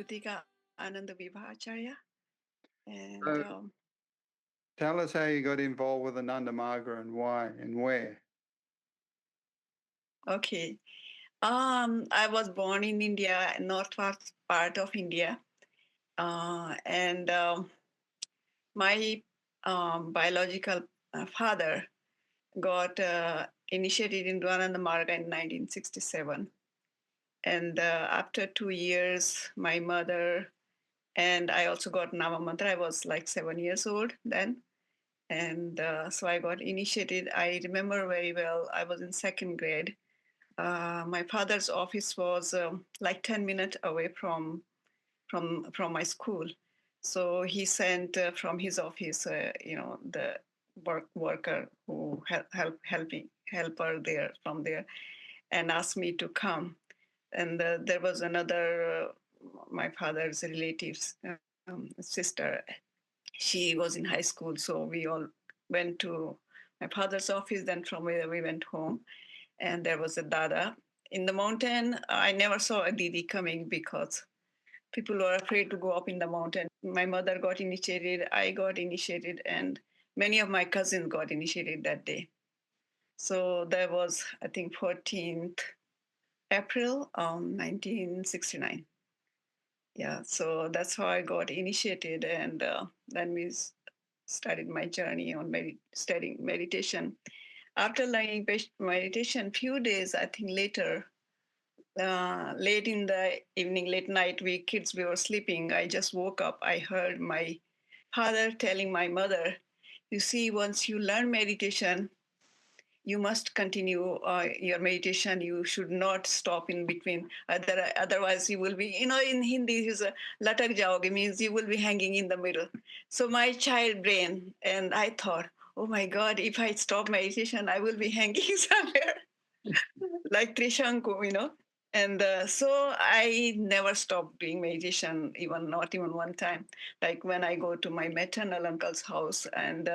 Avtk Anandavibha Ac, and So tell us how you got involved with Anandamaga and why and where. okay. I was born in India, northwest part of India, and my biological father got initiated into Anandamaga in 1967. And after 2 years, my mother and I also got Navamantra. I was like 7 years old then. And so I got initiated. I remember very well, I was in second grade. My father's office was like 10 minutes away from my school. So he sent from his office, the worker who helper there from there, and asked me to come. And there was another my father's relatives sister. She was in high school, so we all went to my father's office. Then from where we went home, and there was a dada in the mountain. I never saw a Didi coming because people were afraid to go up in the mountain. My mother got initiated, I got initiated, and many of my cousins got initiated that day. So that was, I think, 14th April 1969. Yeah, so that's how I got initiated, and then we started my journey on studying meditation. After learning meditation, few days, I think later, late in the evening, late night, we were sleeping. I just woke up. I heard my father telling my mother, "You see, once you learn meditation, you must continue your meditation. You should not stop in between. Otherwise, you will be, in Hindi, is a latak jaoge, means you will be hanging in the middle." So my child brain, and I thought, oh my God, if I stop meditation, I will be hanging somewhere like Trishanku. And so I never stopped doing meditation, even not even one time. Like when I go to my maternal uncle's house and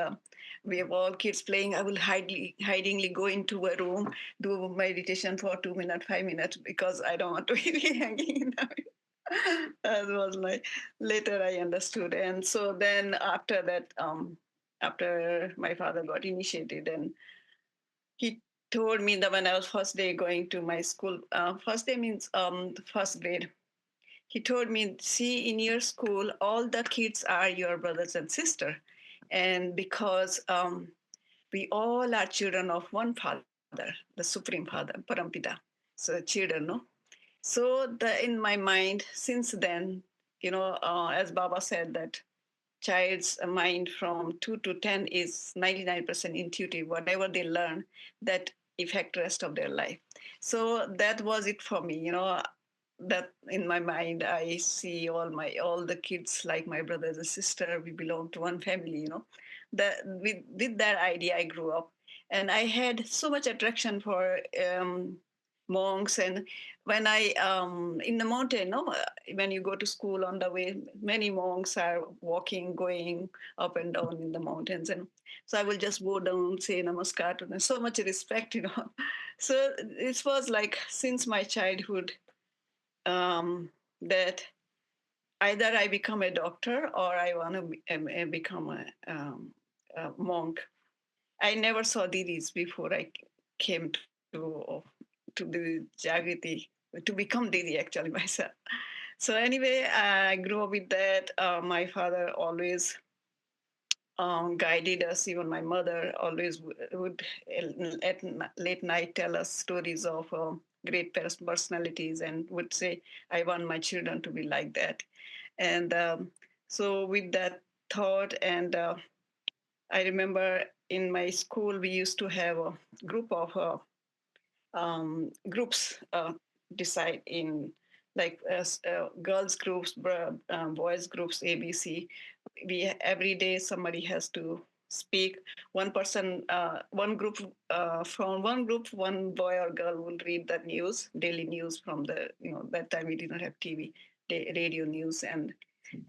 we have all kids playing, I will hidingly go into a room, do meditation for 2 minutes, 5 minutes, because I don't want to be hanging in the That was like later I understood. And so then after that, after my father got initiated, and he told me that when I was first day going to my school, first day means the first grade. He told me, see, in your school, all the kids are your brothers and sister, and because we all are children of one father, the Supreme Father, Parampida. So children, no. So in my mind, since then, as Baba said that child's mind from 2 to 10 is 99% intuitive. Whatever they learn, that affect rest of their life. So that was it for me. That in my mind, I see all the kids like my brothers and sister. We belong to one family. That with that idea, I grew up, and I had so much attraction for monks. And when I in the mountain, no, when you go to school on the way, many monks are walking, going up and down in the mountains, and so I will just go down, say namaskar to them. So much respect. So it was like since my childhood that either I become a doctor or I want to become a monk. I never saw Didis before I came to the Jagriti, to become Didi actually myself. So anyway, I grew up with that. My father always guided us. Even my mother always would at late night tell us stories of great personalities and would say, "I want my children to be like that." And so with that thought, and I remember in my school we used to have a group of groups decide in like girls groups, boys groups, ABC. We every day somebody has to speak. One person, one group from one group, one boy or girl will read the news, daily news from the that time we did not have TV, radio news, and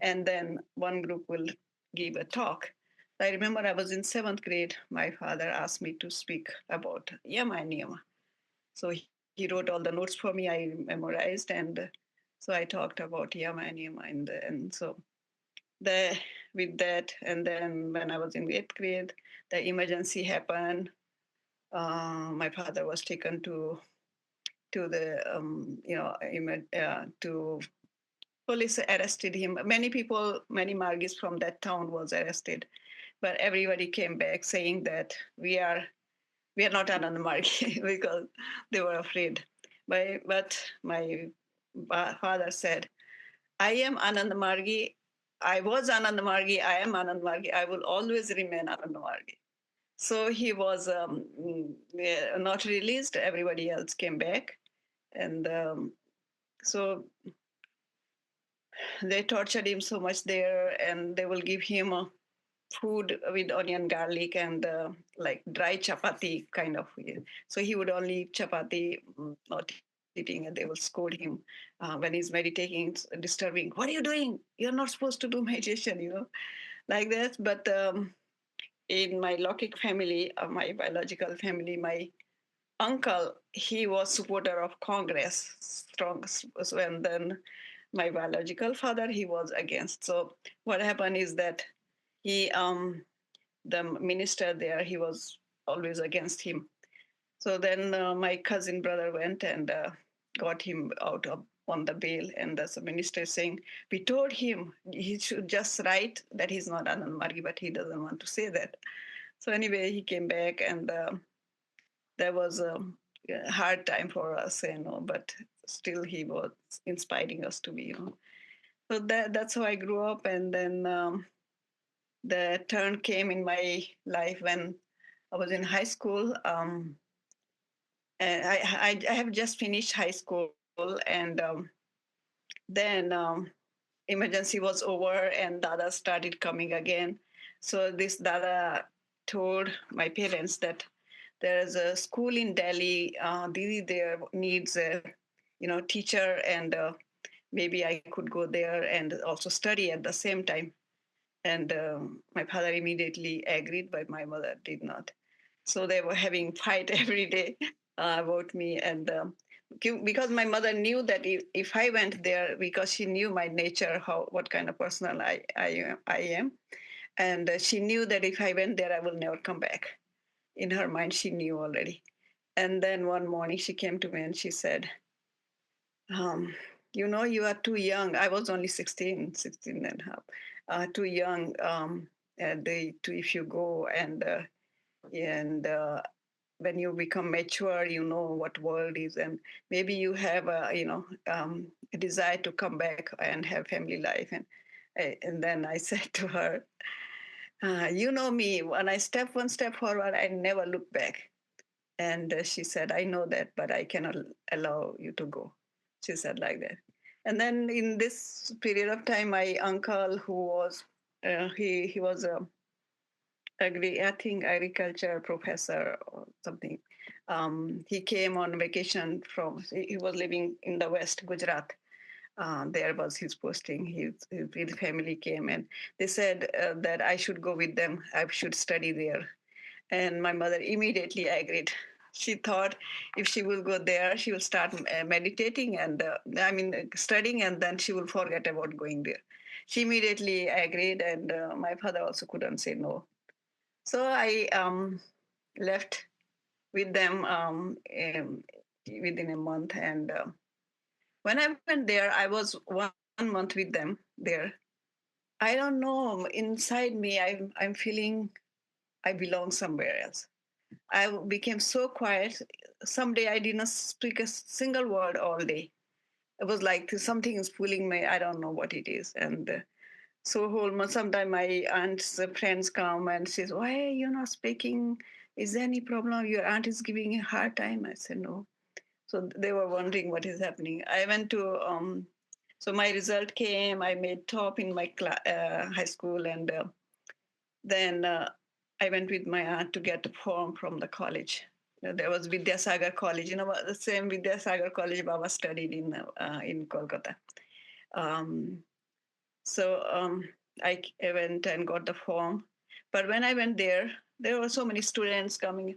then one group will give a talk. I remember I was in seventh grade. My father asked me to speak about Yama and Niyama. So he wrote all the notes for me. I memorized, and So I talked about yama and yama, and so the with that, and then when I was in 8th grade, the emergency happened. My father was taken to the to police arrested him. Many people, many Margis from that town was arrested, but everybody came back saying that we are not Anand Margi because they were afraid. But my father said, I am Anand Margi. I was Anand Margi. I am Anand Margi. I will always remain Anand Margi. So he was not released. Everybody else came back. And so they tortured him so much there, and they will give him food with onion, garlic, and like dry chapati kind of. So he would only eat chapati, not eating, and they will scold him when he's meditating. It's disturbing. What are you doing? You're not supposed to do meditation, like that. But in my Lokik family, my biological family, my uncle, he was supporter of Congress, strong. So, and then my biological father, he was against. So what happened is that he, the minister there, he was always against him. So then my cousin brother went and got him out of on the bail, and the minister is saying, we told him he should just write that he's not Anand Margi, but he doesn't want to say that. So anyway, he came back, and there was a hard time for us, but still he was inspiring us to be. So that's how I grew up, and then the turn came in my life when I was in high school. And I have just finished high school, and then emergency was over, and Dada started coming again. So this Dada told my parents that there is a school in Delhi. Didi there needs a teacher, and maybe I could go there and also study at the same time. And my father immediately agreed, but my mother did not. So they were having fight every day about me, and because my mother knew that if I went there, because she knew my nature, how what kind of person I am, and she knew that if I went there, I will never come back. In her mind, she knew already. And then one morning, she came to me and she said, um, you are too young. I was only 16 and a half, too young. If you go and when you become mature, you know what world is, and maybe you have a desire to come back and have family life. And then I said to her, you know me, when I step one step forward, I never look back. And she said, I know that, but I cannot allow you to go. She said like that. And then in this period of time, my uncle, who was he was a I think agriculture professor or something. He came on vacation he was living in the West, Gujarat. There was his posting. His family came, and they said that I should go with them. I should study there. And my mother immediately agreed. She thought if she will go there, she will start meditating and studying, and then she will forget about going there. She immediately agreed, and my father also couldn't say no. So I left with them within a month. And when I went there, I was 1 month with them there. I don't know. Inside me, I'm feeling I belong somewhere else. I became so quiet. Someday I did not speak a single word all day. It was like something is pulling me. I don't know what it is. And so whole month, sometimes my aunt's friends come and says, "Why are you not speaking? Is there any problem? Your aunt is giving you a hard time." I said, "No." So they were wondering what is happening. I went to so my result came. I made top in my high school, and then I went with my aunt to get a form from the college. There was Vidyasagar College, the same Vidyasagar College Baba studied in Kolkata. Um, so I went and got the form. But when I went there were so many students coming.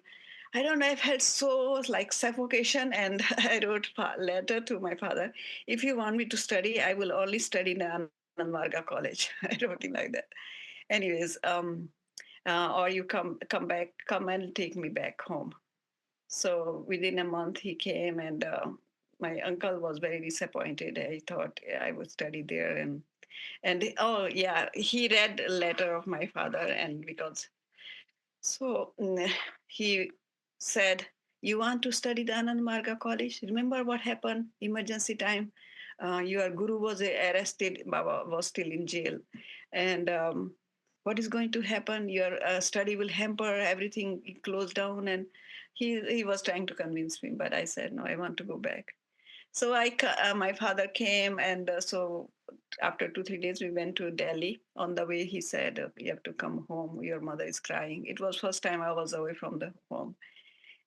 I don't know. I felt so like suffocation, and I wrote a letter to my father. If you want me to study, I will only study in Anand Marga College. I wrote it like that. Anyways, or you come back, come and take me back home. So within a month, he came, and my uncle was very disappointed. I thought I would study there, and oh yeah, he read a letter of my father, and because so he said, "You want to study the Anand Marga College? Remember what happened? Emergency time. Your guru was arrested. Baba was still in jail, and what is going to happen? Your study will hamper. Everything closed down." And he was trying to convince me, but I said, "No, I want to go back." So my father came, and so after 2 3 days we went to Delhi. On the way, he said, "You have to come home. Your mother is crying." It was first time I was away from the home,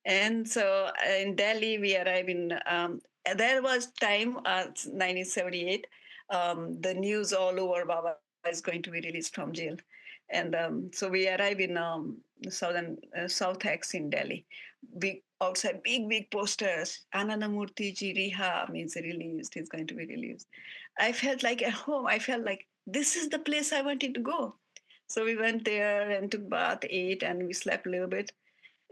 and so in Delhi we arrived in. There was time, 1978. The news all over Baba is going to be released from jail, and so we arrived in southern South Ex in Delhi. Big outside, big posters. Anandamurti ji Riha means released. He's going to be released. I felt like at home. I felt like this is the place I wanted to go. So we went there and took bath, ate, and we slept a little bit.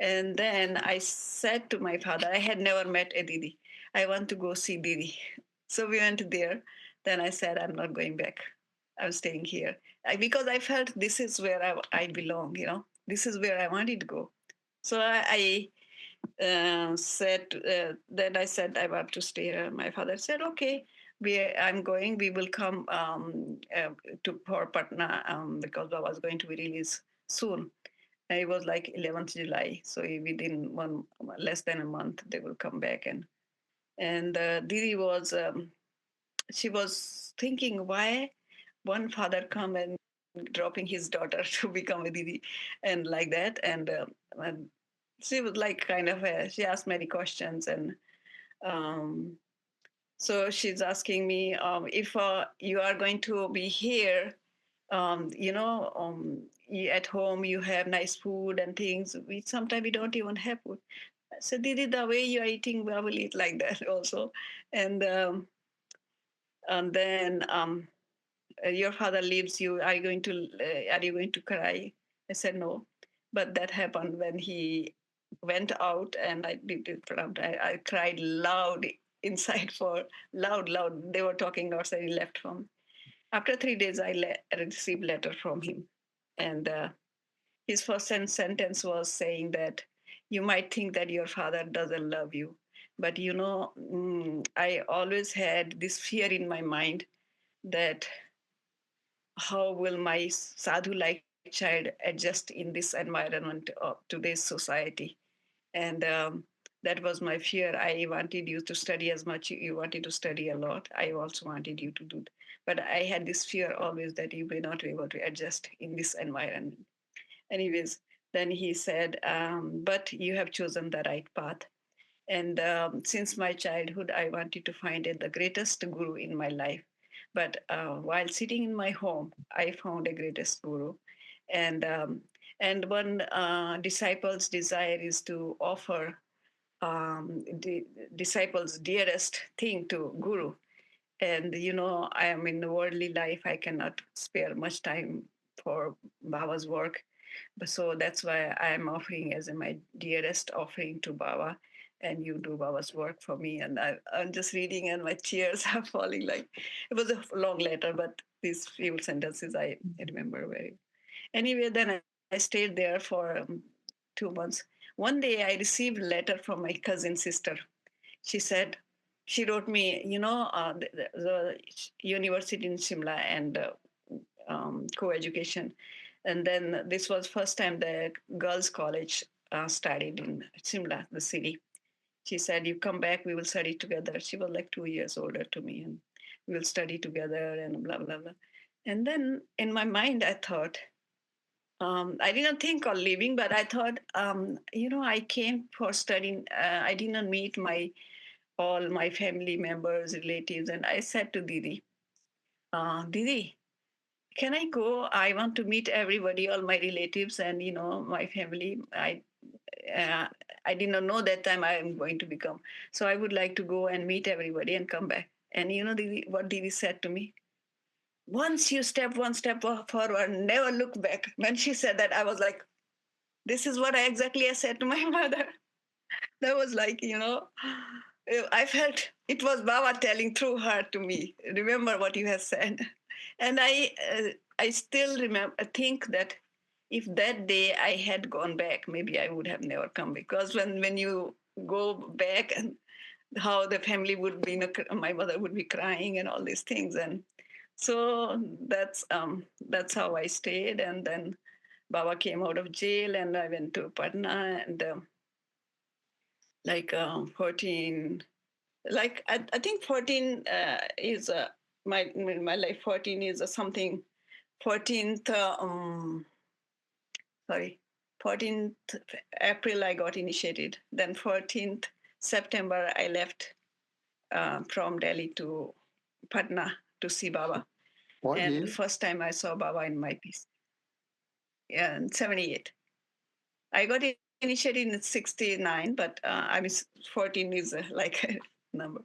And then I said to my father, I had never met a Didi. I want to go see Didi. So we went there. Then I said, I'm not going back. I'm staying here. Because I felt this is where I belong, This is where I wanted to go. So I said, then I said, I want to stay here. My father said, okay, I'm going. We will come for Patna because I was going to be released soon. It was like 11th July, so within one less than a month they will come back. And Didi was she was thinking why one father come and dropping his daughter to become a Didi, and like that. And she was like kind of she asked many questions, and um, so she's asking me if you are going to be here, at home you have nice food and things. We sometimes we don't even have food. So Didi, the way you are eating, we will eat like that also. And then your father leaves you. Are you going to cry? I said no, but that happened when he went out, and I did it. I cried loud inside for loud. They were talking outside. He left home. After 3 days, I received letter from him, and his first sentence was saying that you might think that your father doesn't love you, but I always had this fear in my mind that how will my sadhu-like child adjust in this environment of today's society? And that was my fear. I wanted you to study as much. You wanted to study a lot. I also wanted you to do that. But I had this fear always that you may not be able to adjust in this environment. Anyways, then he said, but you have chosen the right path. And since my childhood, I wanted to find the greatest guru in my life. But while sitting in my home, I found a greatest guru. And one disciple's desire is to offer the disciple's dearest thing to guru. And I am in the worldly life. I cannot spare much time for Baba's work, so that's why I'm offering as my dearest offering to Baba, and you do Baba's work for me. And I'm just reading, and my tears are falling. Like it was a long letter, but these few sentences I remember very. Anyway, then I stayed there for 2 months. One day I received a letter from my cousin sister. She said, she wrote me, the university in Shimla and co-education. And then this was first time the girls' college started in Simla, the city. She said, "You come back, we will study together." She was like 2 years older to me, and we will study together and blah blah blah. And then in my mind, I thought, I didn't think of leaving, but I thought, I came for studying. I didn't meet my all my family members, relatives, and I said to Didi, Didi, can I go? I want to meet everybody, all my relatives and my family. I did not know that time I am going to become. So I would like to go and meet everybody and come back. And Didi, what Didi said to me, once you step one step forward, never look back. When she said that, I was like, this is what I said to my mother. That was like, I felt it was Baba telling through her to me, remember what you have said. And I still remember, think that if that day I had gone back, maybe I would have never come, because when you go back and how the family would be, my mother would be crying and all these things. And so that's how I stayed. And then Baba came out of jail and I went to Patna, and like 14, like I think 14 is my life. 14 is something. 14th sorry 14th April I got initiated. Then 14th September I left from Delhi to Patna to see Baba. What And the year? first time I saw Baba in my piece, yeah, in 78. I got initiated in 69, but I mean, 14 is like a number.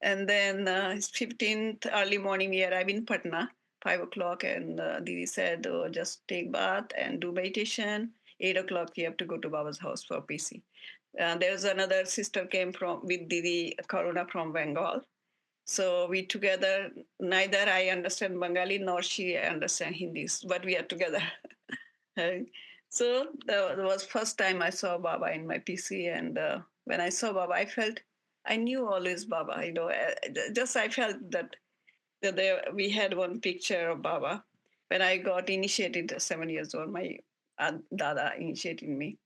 And then 15th early morning, we arrived in Patna, 5 o'clock, and Didi said, oh, just take bath and do meditation. 8 o'clock, you have to go to Baba's house for PC. There's another sister came from with Didi Karuna from Bengal. So we together, neither I understand Bengali nor she understand Hindi, but we are together. So that was first time I saw Baba in my PC, and when I saw Baba, I felt I knew always Baba. Just I felt that we had one picture of Baba when I got initiated 7 years old. My Dada initiated me,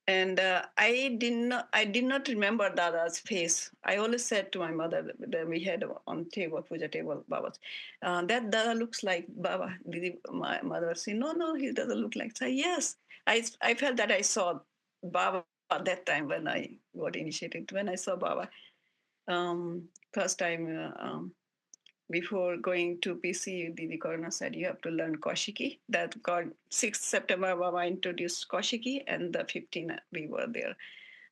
and I did not remember Dada's face. I always said to my mother that we had on table, puja table, Baba's. That Dada looks like Baba. Didi, my mother said, no, he doesn't look like. So yes, I felt that I saw Baba that time when I got initiated. When I saw Baba, first time before going to PC, Didi Corona said, you have to learn Kaoshikii. That got 6th September, Baba introduced Kaoshikii, and the 15th we were there.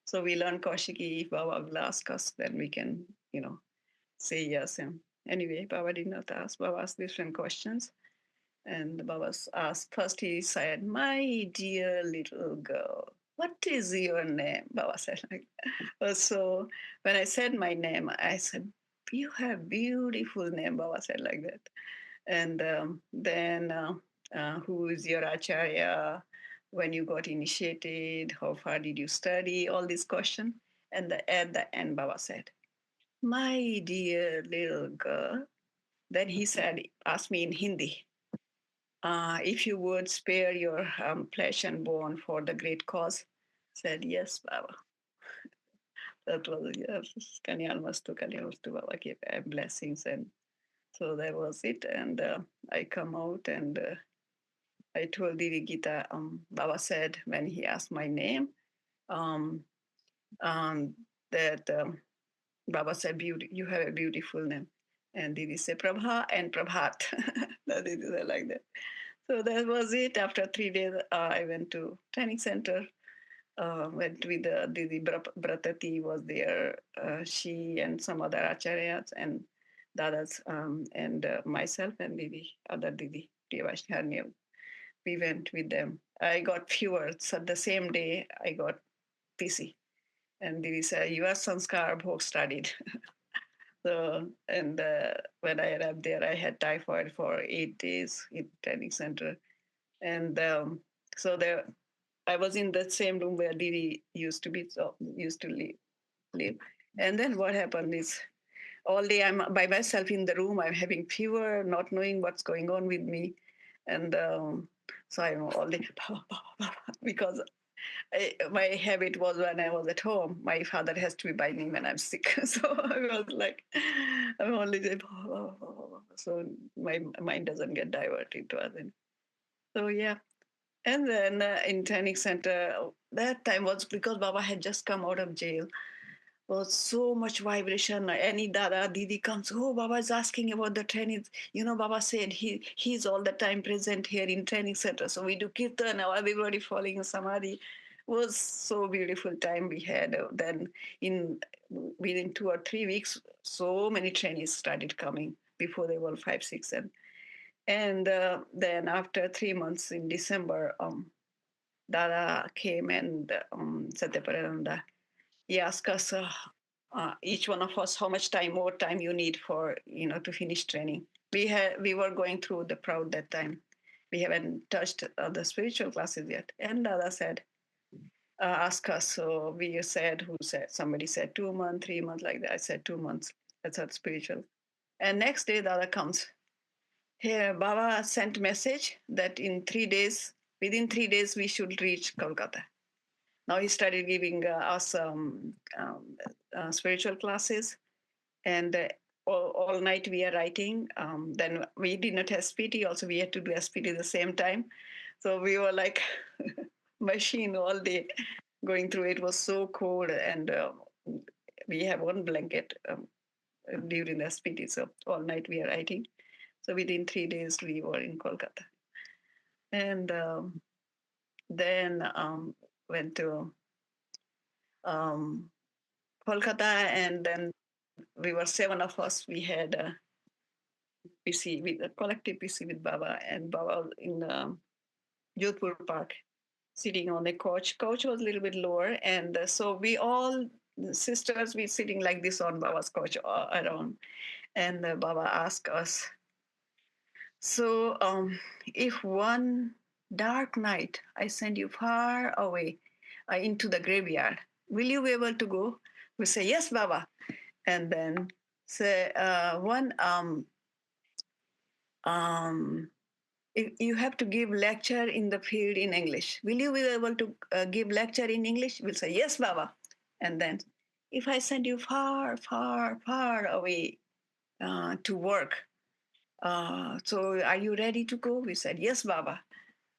So we learned Kaoshikii. If Baba will ask us, then we can, say yes. And anyway, Baba did not ask. Baba asked different questions. And Baba asked, first he said, my dear little girl, what is your name? Baba said, like, so when I said my name, I said, you have beautiful name, Baba said like that. And then who is your acharya? When you got initiated, how far did you study? All these questions. And at the end, Baba said, my dear little girl. Then he said, asked me in Hindi, if you would spare your flesh and bone for the great cause. Said, yes, Baba. That was, yes, Kanyalmastu Baba gave blessings. And so that was it. And I come out and I told Didi Gita, Baba said when he asked my name, um, um, that Baba said, you have a beautiful name. And Didi said, Prabha and Prabhat. That Didi said like that. So that was it. After 3 days, I went to training center. Went with Didi Bratati was there. She and some other acharyas and dadas, and myself and Didi, other Didi, Priyavashni. We went with them. I got fewer. So the same day, I got PC. And Didi said, your sanskar bhog studied. So, and when I arrived there, I had typhoid for 8 days in training center. And so there, I was in that same room where Didi used to be, so used to live. And then what happened is all day I'm by myself in the room. I'm having fever, not knowing what's going on with me. And so I'm all day, because my habit was when I was at home, my father has to be by me when I'm sick. So I was like, I'm only saying, so my mind doesn't get diverted to other. So yeah. And then in training center, that time was because Baba had just come out of jail. Was so much vibration. Any Dada Didi comes, oh, Baba is asking about the training. Baba said he's all the time present here in training center. So we do kirtan, now everybody falling in samadhi. Was so beautiful time we had. Then in within 2 or 3 weeks, so many trainees started coming before they were 5, 6, and then after 3 months in December, Dada came and Satyaparananda, he asked us, each one of us, how much time, more time you need for to finish training. We were going through the proud that time. We haven't touched the spiritual classes yet, and Dada said, ask us. So we said, who said? Somebody said 2 months, 3 months, like that. I said 2 months. That's not spiritual. And next day, Dada comes. Here, Baba sent message that within 3 days, we should reach Kolkata. Now he started giving us spiritual classes, and all night we are writing. Then we did not have SPT. Also, we had to do SPT at the same time. So we were like machine all day going through. It was so cold, and we have one blanket during the SPT. So all night we are writing. So within 3 days we were in Kolkata, and then went to um, Kolkata, and then we were 7 of us. We had PC with a collective PC with Baba, and Baba in Jodhpur Park, sitting on a couch. Couch was a little bit lower, and so we all sisters we sitting like this on Baba's couch around, and Baba asked us, so if one dark night I send you far away into the graveyard, will you be able to go? We say yes, Baba, and then say one um, you have to give lecture in the field in English. Will you be able to give lecture in English? We'll say, yes, Baba. And then, if I send you far, far, far away to work, so are you ready to go? We said, yes, Baba.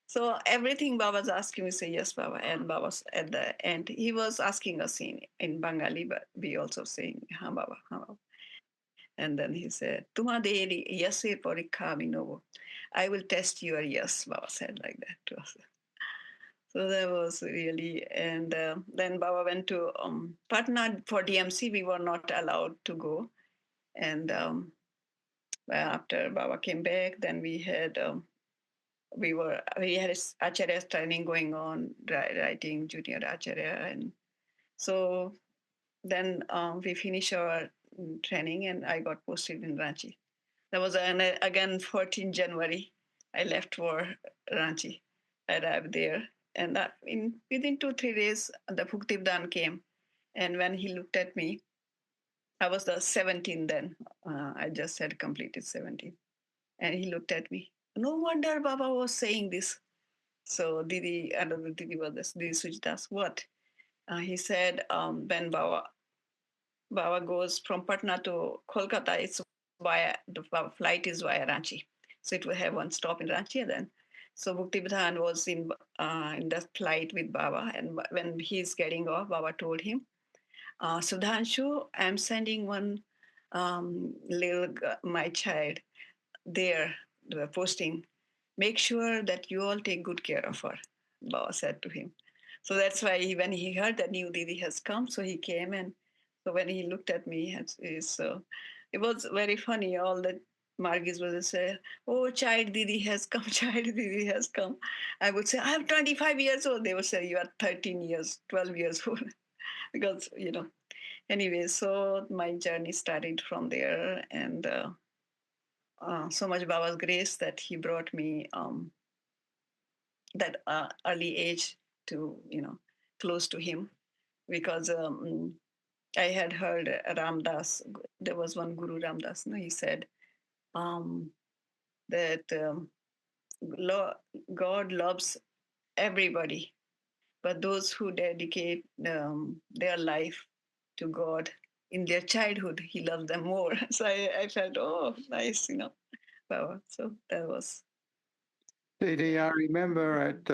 So everything Baba's asking, we say, yes, Baba. And Baba's at the end, he was asking us in Bengali, but we also saying, ha, Baba, ha, Baba. And then he said, Tumader yes porikha abhinav. I will test your yes, Baba said like that to us. So that was really, and then Baba went to Patna for DMC. We were not allowed to go. And after Baba came back, then we had Acharya training going on, writing junior Acharya. And so then we finished our training, and I got posted in Ranchi. That was again 14 January. I left for Ranchi. I arrived there, and within 2 3 days, the Bhuktivdan came, and when he looked at me, I was the 17 then. I just had completed 17, and he looked at me. No wonder Baba was saying this. So Didi, another Didi was this. Didi Sujitas, what? He said when Baba goes from Patna to Kolkata, it's the flight is via Ranchi. So it will have one stop in Ranchi, and then so Bhukti Pradhan was in the flight with Baba, and when he's getting off, Baba told him, Sudhanshu, I'm sending one my child there, the posting. Make sure that you all take good care of her, Baba said to him. So that's why when he heard that new Didi has come, so he came, and so when he looked at me, it was very funny. All the Margis would say, "Oh, child Didi has come, child Didi has come." I would say, "I'm 25 years old." They would say, "You are 13 years, 12 years old," because Anyway, so my journey started from there, and so much Baba's grace that he brought me that early age to close to him, because I had heard Ramdas. There was one Guru Ramdas. No, he said um, that God loves everybody, but those who dedicate their life to God in their childhood, He loves them more. So I felt, oh, nice, Wow. So that was. Didi, I Yeah. remember at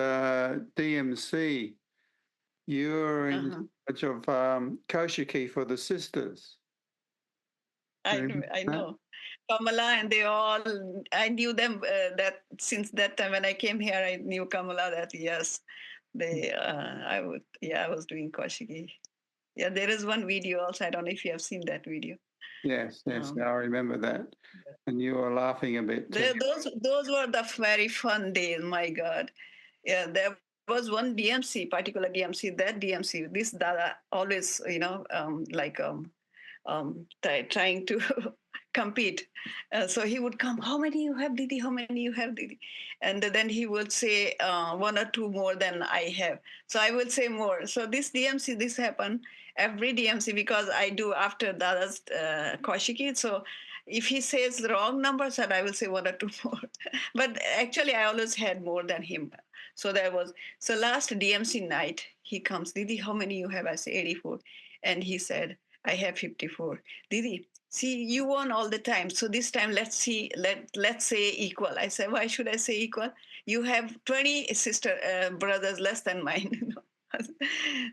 DMC, you were in Uh-huh. charge of Kaoshikii for the sisters. Do you remember I that? know. Kamala and they all, I knew them that since that time when I came here, I knew Kamala that, yes, I was doing Kaoshikii. Yeah, there is one video also. I don't know if you have seen that video. Yes, yes, Um, I remember that. And you were laughing a bit too. those were the very fun days. My God, yeah, there was one DMC, particular DMC. That DMC, this Dada always, trying to compete. So he would come, how many you have, Didi? How many you have, Didi? And then he would say one or two more than I have. So I will say more. So this DMC, this happened every DMC because I do after Dada's Kaoshikii. So if he says the wrong numbers, then I will say one or two more. But actually, I always had more than him. So there was, so last DMC night, he comes, Didi, how many you have? I say 84. And he said, I have 54. Didi, see, you won all the time. So this time, let's see, let's say equal. I said, why should I say equal? You have 20 brothers less than mine.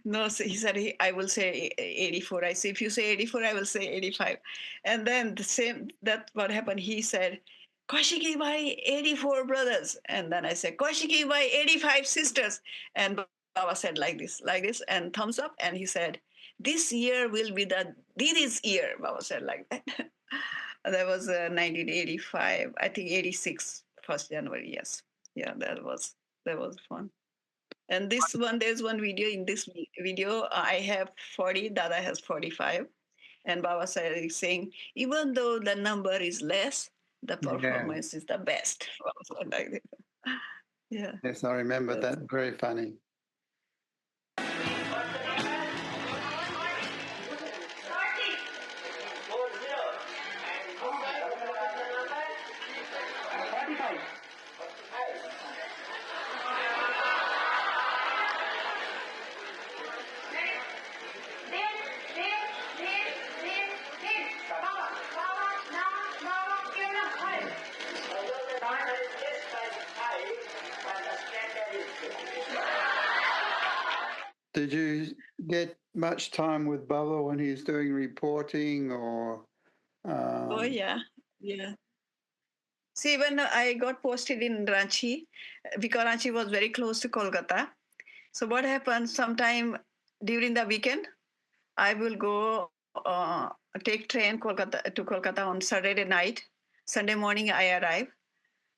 No, so he said, I will say 84. I say, if you say 84, I will say 85. And then the same, that what happened. He said, Kaoshikii by 84 brothers. And then I said, Kaoshikii by 85 sisters. And Baba said like this, and thumbs up. And he said, this year will be the Didi's year. Baba said like that. That was 1985, I think 86, 1st January. Yes. Yeah, that was fun. And this one, there's one video. In this video, I have 40, Dada has 45. And Baba said, is saying, even though the number is less, the Yeah, performance is the best. Like that. Yeah, yes, I remember that's that. Very funny. Did you get much time with Bubba when he was doing reporting or? Oh, Um, yeah. Yeah. See, when I got posted in Ranchi, because Ranchi was very close to Kolkata. So what happened sometime during the weekend, I will go take train Kolkata on Saturday night. Sunday morning I arrive,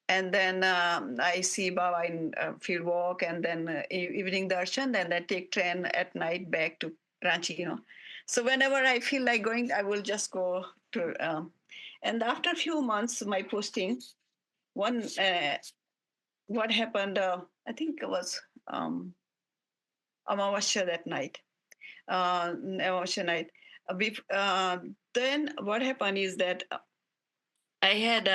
and then I see Baba in field walk, and then evening darshan, and then take train at night back to Ranchi. So whenever I feel like going, I will just go to. And after a few months, my posting, one what happened? I think it was Amavasya that night. Amavasya night. Then what happened is that I had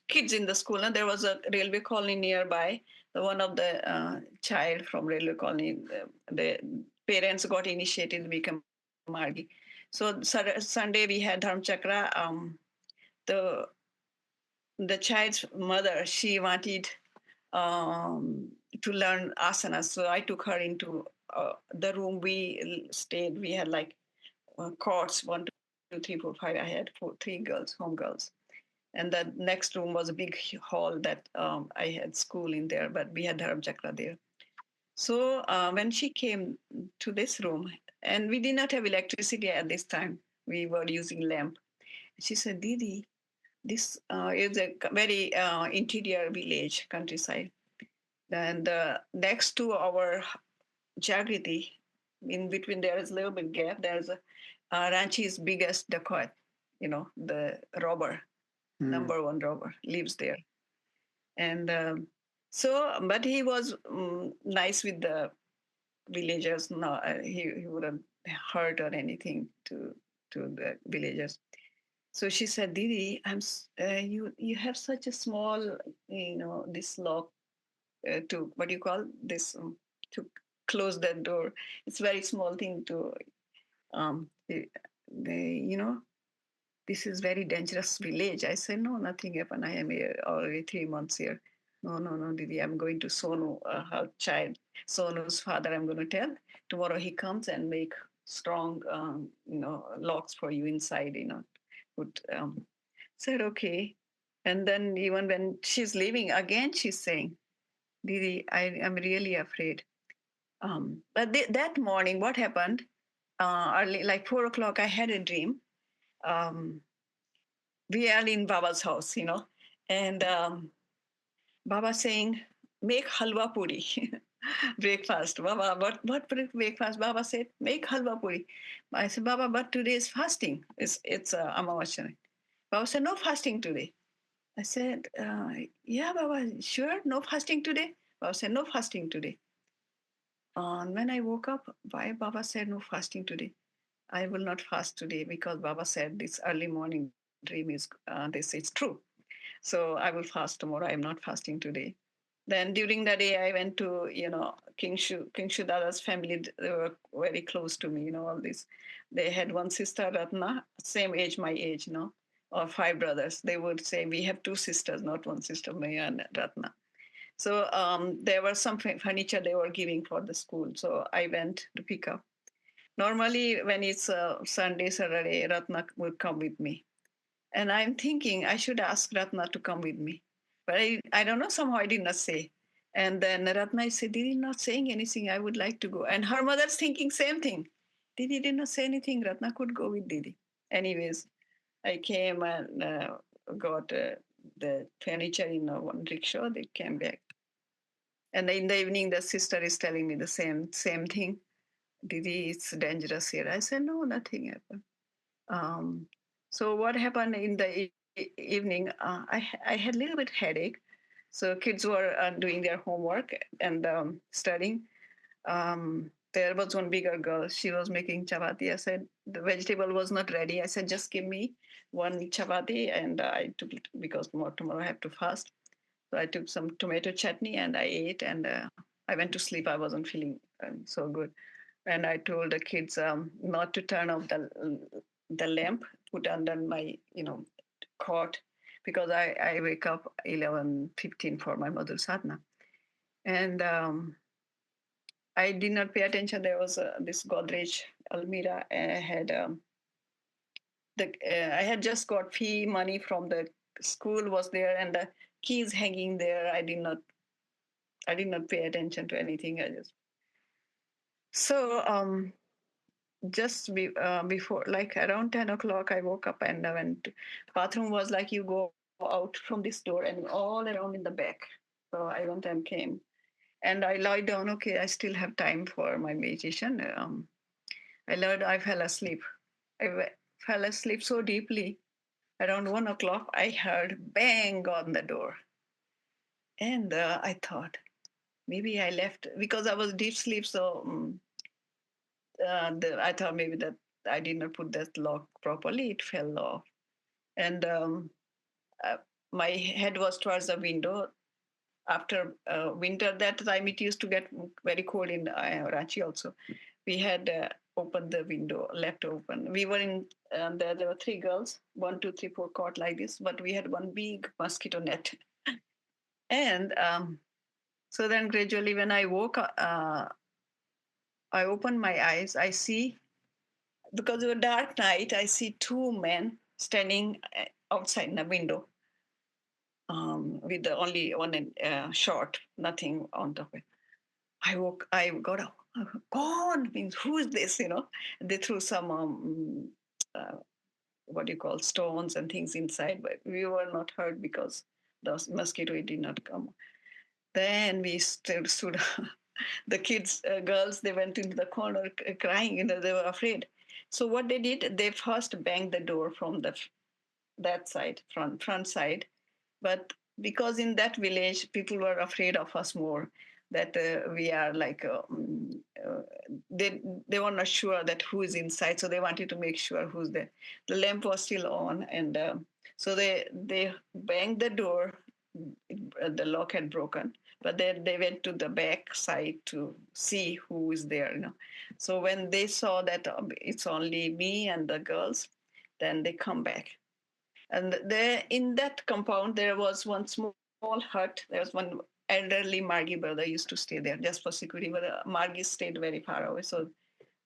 kids in the school, and there was a railway colony nearby. The one of the child from railway colony, the parents got initiated to become Margii. So Sunday we had Dharm Chakra. The the child's mother, she wanted to learn asanas, so I took her into the room we stayed. We had like courts, 1, 2, 3, 4, 5. I had three girls, home girls. And the next room was a big hall that I had school in there, but we had Dharm Chakra there. So when she came to this room, and we did not have electricity at this time, we were using lamp. She said, Didi, this is a very interior village, countryside. And next to our Jagriti, in between there is a little bit gap, there's a Ranchi's biggest dacoit, the robber, mm, number one robber, lives there. And but he was nice with the villagers. No, he wouldn't hurt or anything to the villagers. So she said, Didi, you have such a small, this lock to, what do you call this, to close that door. It's a very small thing to, you know, this is very dangerous village. I said, no, nothing happened. I am here already 3 months here. No, no, no, Didi, I'm going to Sonu, her child, Sonu's father, I'm going to tell. Tomorrow he comes and make strong, locks for you inside, Put, said, okay. And then even when she's leaving, again, she's saying, Didi, I am really afraid. That morning, what happened? Early, like 4 o'clock, I had a dream. Um, we are in Baba's house, and Baba saying, make halwa puri, breakfast. Baba, what breakfast? Baba said, make halwa puri. I said, Baba, but today is fasting. It's Amavasya. Baba said, no fasting today. I said, yeah, Baba, sure, no fasting today? Baba said, no fasting today. And when I woke up, why Baba said no fasting today? I will not fast today because Baba said this early morning dream is this is true. So I will fast tomorrow. I am not fasting today. Then during the day, I went to King Shu Dada's family. They were very close to me. All this. They had one sister Ratna, same age, my age. Or five brothers. They would say we have two sisters, not one sister, Maya and Ratna. So there was some furniture they were giving for the school. So I went to pick up. Normally, when it's Sunday, Saturday, Ratna would come with me. And I'm thinking I should ask Ratna to come with me. But I don't know, somehow I did not say. And then Ratna said, Didi not saying anything, I would like to go. And her mother's thinking same thing. Didi did not say anything, Ratna could go with Didi. Anyways, I came and got the furniture in one rickshaw. They came back. And in the evening, the sister is telling me the same thing. Didi, it's dangerous here. I said, no, nothing happened. Um, so what happened in the evening? I had a little bit headache. So kids were doing their homework and studying. There was one bigger girl. She was making chapati. I said the vegetable was not ready. I said just give me one chapati, and I took it because tomorrow I have to fast. So I took some tomato chutney and I ate, and I went to sleep. I wasn't feeling so good, and I told the kids not to turn off the lamp, put under my cot, because I wake up 11:15 for my mother sadhana, and I did not pay attention. There was this Godrej Almira. I had just got fee money from the school was there, and the keys hanging there. I did not pay attention to anything. I just so before, like around 10 o'clock, I woke up and I went to bathroom. Was like you go out from this door and all around in the back. So I went and came, and I lie down. Okay, I still have time for my meditation. I fell asleep. Fell asleep so deeply. Around 1 o'clock, I heard bang on the door, and I thought maybe I left because I was deep sleep. So I thought maybe that I did not put that lock properly. It fell off, and uh, my head was towards the window. After winter, that time it used to get very cold in Ranchi. Also, we had opened the window, left open. We were in. There were three girls, 1, 2, 3, 4 cot like this, but we had one big mosquito net, and so then gradually, when I woke up, I opened my eyes. I see, because it was a dark night, I see two men standing outside the window with the only one short, nothing on top of it. I got up. Gone means who is this? They threw some uh, what do you call stones and things inside, but we were not hurt because the mosquito did not come. Then we stood. The kids, girls, they went into the corner crying. They were afraid. So what they did, they first banged the door from that side, front side. But because in that village, people were afraid of us more. That we are like uh, they were not sure that who is inside, so they wanted to make sure who's there. The lamp was still on, and so they banged the door. The lock had broken, but then they went to the back side to see who is there. So when they saw that it's only me and the girls, then they come back. And there, in that compound, there was one small hut. There was one elderly Margii brother used to stay there just for security, but Margii stayed very far away. So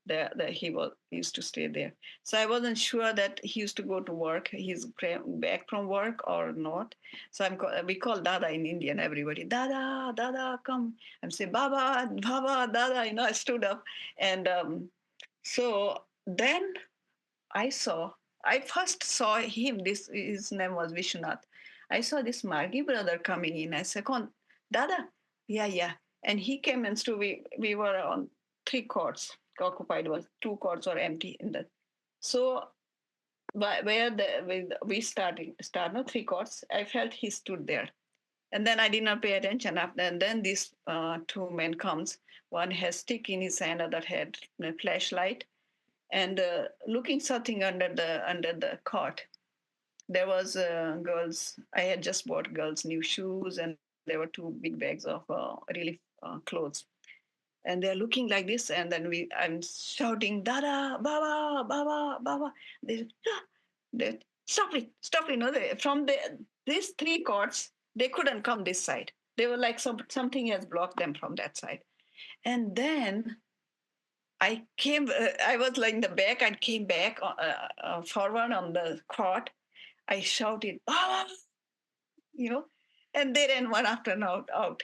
That he was used to stay there. So I wasn't sure that he used to go to work. He's back from work or not. So we call Dada in Indian. Everybody, Dada, Dada, come. I'm saying Baba, Baba, Dada. I stood up, and so then I saw. I first saw him. This his name was Vishwanath. I saw this Margii brother coming in. I said, "Kon, Dada, yeah, yeah." And he came and stood. We were on three courts occupied. Was two courts were empty in the. So where we start no three courts. I felt he stood there, and then I did not pay attention. After and then these two men comes. One has stick in his hand, other had a flashlight, and looking something under the cot. There was girls. I had just bought girls new shoes, and there were two big bags of really clothes. And they're looking like this, and then I'm shouting, "Dada, Baba, Baba, Baba!" They, "Ah!" they stop it, stop it! No, from these three courts, they couldn't come this side. They were like something has blocked them from that side. And then I came. I was like in the back. I came back forward on the court. I shouted, "Baba!" You know, and they ran one after another out.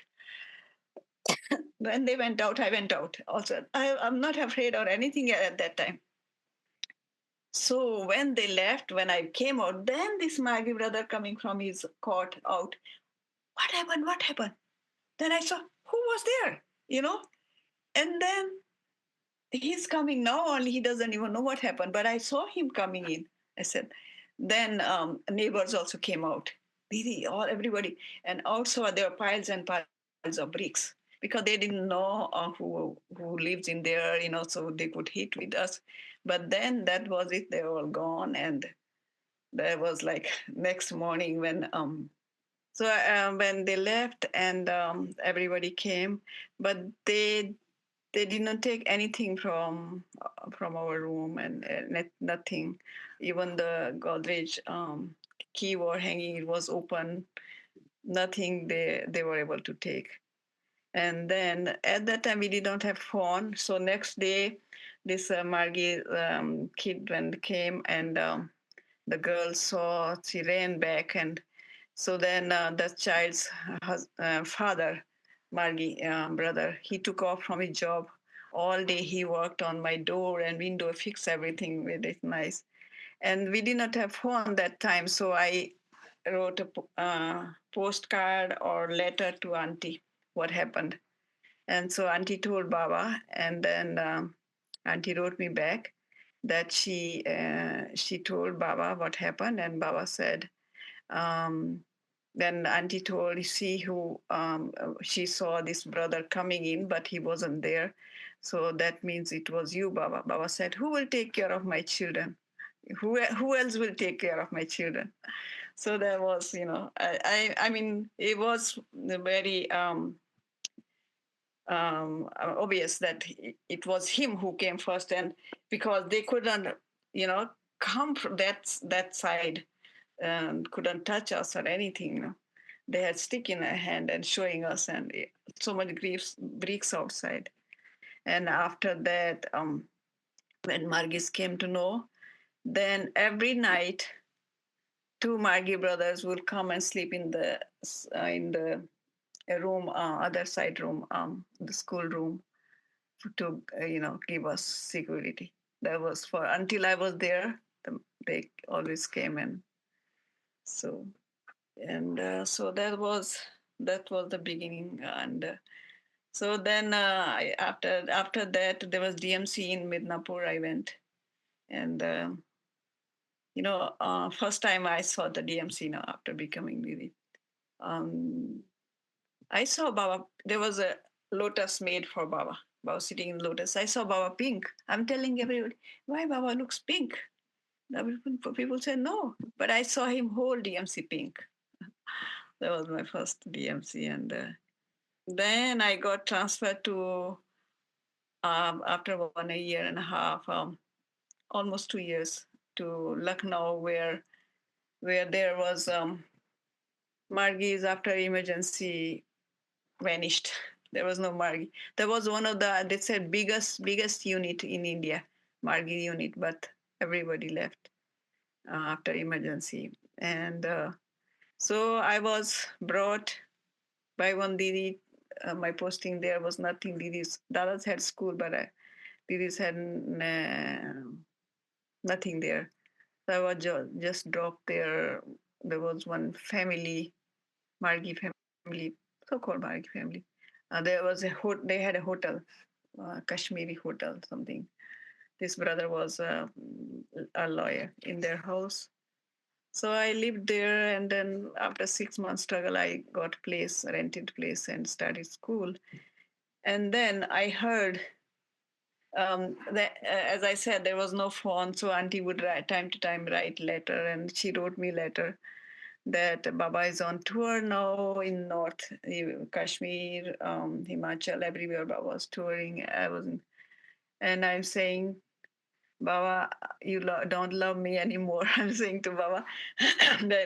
When they went out, I went out. Also, I'm not afraid or anything at that time. So when they left, when I came out, then this Margii brother coming from his court out. What happened? What happened? Then I saw who was there. You know, and then he's coming now. Only he doesn't even know what happened. But I saw him coming in. I said, then neighbors also came out. Didi, all everybody, and also there were piles and piles of bricks because they didn't know who lives in there, so they could hit with us. But then that was it; they were all gone, and there was like next morning when they left and everybody came, but they did not take anything from our room and nothing. Even the Godrej key were hanging; it was open. Nothing they were able to take. And then at that time we did not have phone. So next day, this Margii kid when came and the girl saw, she ran back, and so then the child's father, Margii brother, he took off from his job. All day he worked on my door and window, fix everything with it nice. And we did not have phone that time, so I wrote a postcard or letter to auntie what happened. And so auntie told Baba, and then auntie wrote me back that she told Baba what happened, and Baba said, um, then auntie told, see who she saw this brother coming in, but he wasn't there. So that means it was you, Baba. Baba said, who will take care of my children? Who else will take care of my children? So there was, I mean, it was very obvious that it was him who came first, and because they couldn't, come from that side and couldn't touch us or anything. They had stick in their hand and showing us, and so much bricks outside. And after that, when Margis came to know, then every night two Margii brothers would come and sleep in the room, other side room, the school room, to give us security. That was for until I was there. They always came, and so so that was the beginning. And so then after that there was DMC in Midnapur. I went, and first time I saw the DMC now after becoming Didi. Um, I saw Baba. There was a lotus made for Baba. Baba sitting in lotus. I saw Baba pink. I'm telling everybody, why Baba looks pink? People say no, but I saw him hold DMC pink. That was my first DMC, and then I got transferred to after 1 year and a half, almost 2 years, to Lucknow, where there was Margis after emergency vanished. There was no Margii. There was one of the, they said, biggest unit in India, Margii unit, but everybody left after emergency. And so I was brought by one Didi. My posting there was nothing. Didi's Dadas had school, but Didi's had nothing there. So I was just dropped there. There was one family, Margii family, so-called Margii family. There was they had a hotel, Kashmiri hotel, something. This brother was a lawyer in their house. So I lived there, and then after 6 months struggle, I got place, rented place, and started school. And then I heard that, as I said, there was no phone, so auntie would write time to time write letter, and she wrote me letter that Baba is on tour now in North Kashmir, Himachal, everywhere. Baba was touring. I was, and I'm saying, Baba, you don't love me anymore. I'm saying to Baba,